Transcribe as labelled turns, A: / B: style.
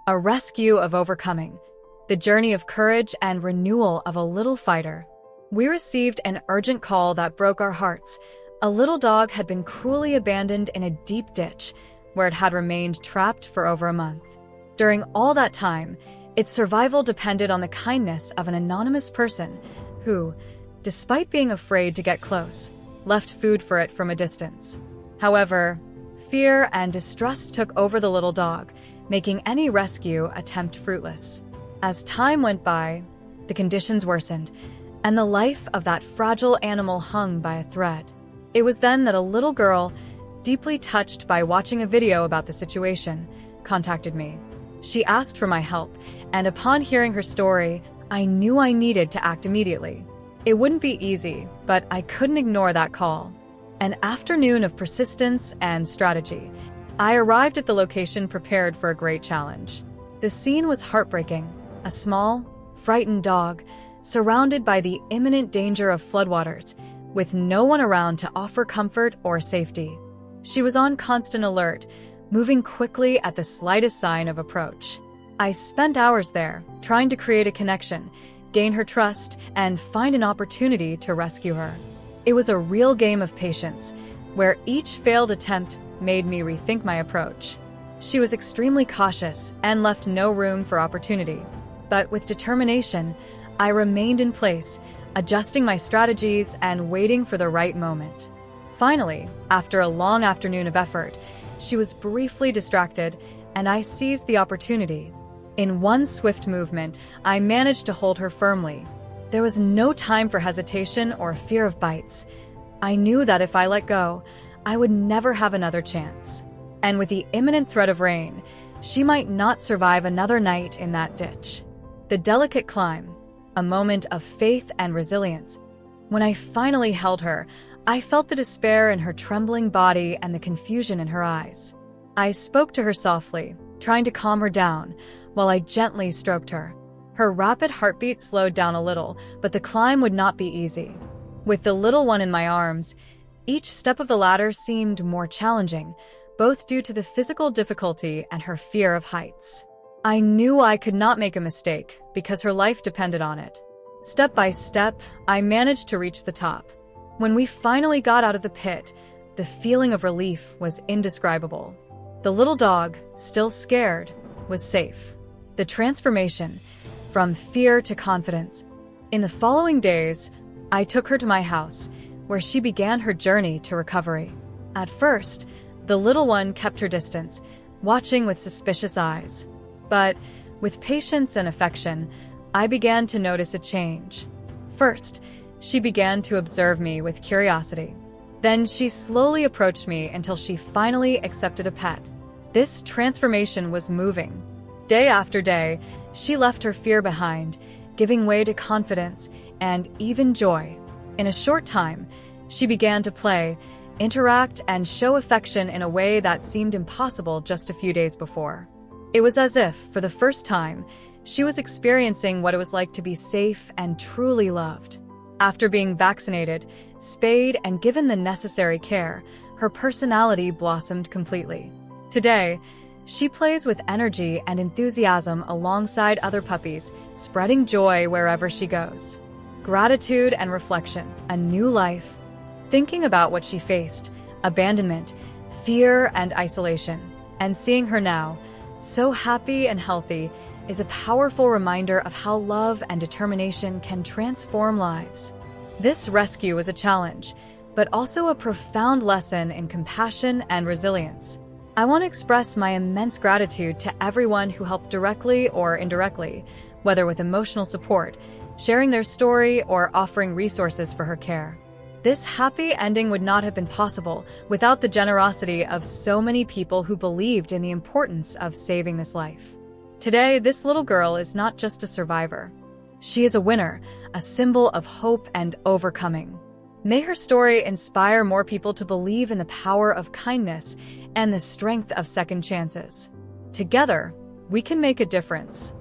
A: A rescue of overcoming, the journey of courage and renewal of a little fighter. We received an urgent call that broke our hearts. A little dog had been cruelly abandoned in a deep ditch, where it had remained trapped for over a month. During all that time, its survival depended on the kindness of an anonymous person who, despite being afraid to get close, left food for it from a distance. However, fear and distrust took over the little dog, making any rescue attempt fruitless. As time went by, the conditions worsened, and the life of that fragile animal hung by a thread. It was then that a little girl, deeply touched by watching a video about the situation, contacted me. She asked for my help, and upon hearing her story, I knew I needed to act immediately. It wouldn't be easy, but I couldn't ignore that call. An afternoon of persistence and strategy. I arrived at the location prepared for a great challenge. The scene was heartbreaking. A small, frightened dog, surrounded by the imminent danger of floodwaters, with no one around to offer comfort or safety. She was on constant alert, moving quickly at the slightest sign of approach. I spent hours there, trying to create a connection, gain her trust, and find an opportunity to rescue her. It was a real game of patience, where each failed attempt made me rethink my approach. She was extremely cautious and left no room for opportunity. But with determination, I remained in place, adjusting my strategies and waiting for the right moment. Finally, after a long afternoon of effort, she was briefly distracted, and I seized the opportunity. In one swift movement, I managed to hold her firmly. There was no time for hesitation or fear of bites. I knew that if I let go, I would never have another chance. And with the imminent threat of rain, she might not survive another night in that ditch. The delicate climb, a moment of faith and resilience. When I finally held her, I felt the despair in her trembling body and the confusion in her eyes. I spoke to her softly, trying to calm her down, while I gently stroked her. Her rapid heartbeat slowed down a little, but the climb would not be easy. With the little one in my arms, each step of the ladder seemed more challenging, both due to the physical difficulty and her fear of heights. I knew I could not make a mistake because her life depended on it. Step by step, I managed to reach the top. When we finally got out of the pit, the feeling of relief was indescribable. The little dog, still scared, was safe. The transformation, from fear to confidence. In the following days, I took her to my house, where she began her journey to recovery. At first, the little one kept her distance, watching with suspicious eyes. But with patience and affection, I began to notice a change. First, she began to observe me with curiosity. Then she slowly approached me until she finally accepted a pet. This transformation was moving. Day after day, she left her fear behind, giving way to confidence and even joy. In a short time, she began to play, interact, and show affection in a way that seemed impossible just a few days before. It was as if, for the first time, she was experiencing what it was like to be safe and truly loved. After being vaccinated, spayed, and given the necessary care, her personality blossomed completely. Today, she plays with energy and enthusiasm alongside other puppies, spreading joy wherever she goes. Gratitude and reflection, a new life. Thinking about what she faced, abandonment, fear, and isolation, and seeing her now, so happy and healthy, is a powerful reminder of how love and determination can transform lives. This rescue was a challenge, but also a profound lesson in compassion and resilience. I want to express my immense gratitude to everyone who helped directly or indirectly, whether with emotional support, sharing their story, or offering resources for her care. This happy ending would not have been possible without the generosity of so many people who believed in the importance of saving this life. Today, this little girl is not just a survivor. She is a winner, a symbol of hope and overcoming. May her story inspire more people to believe in the power of kindness and the strength of second chances. Together, we can make a difference.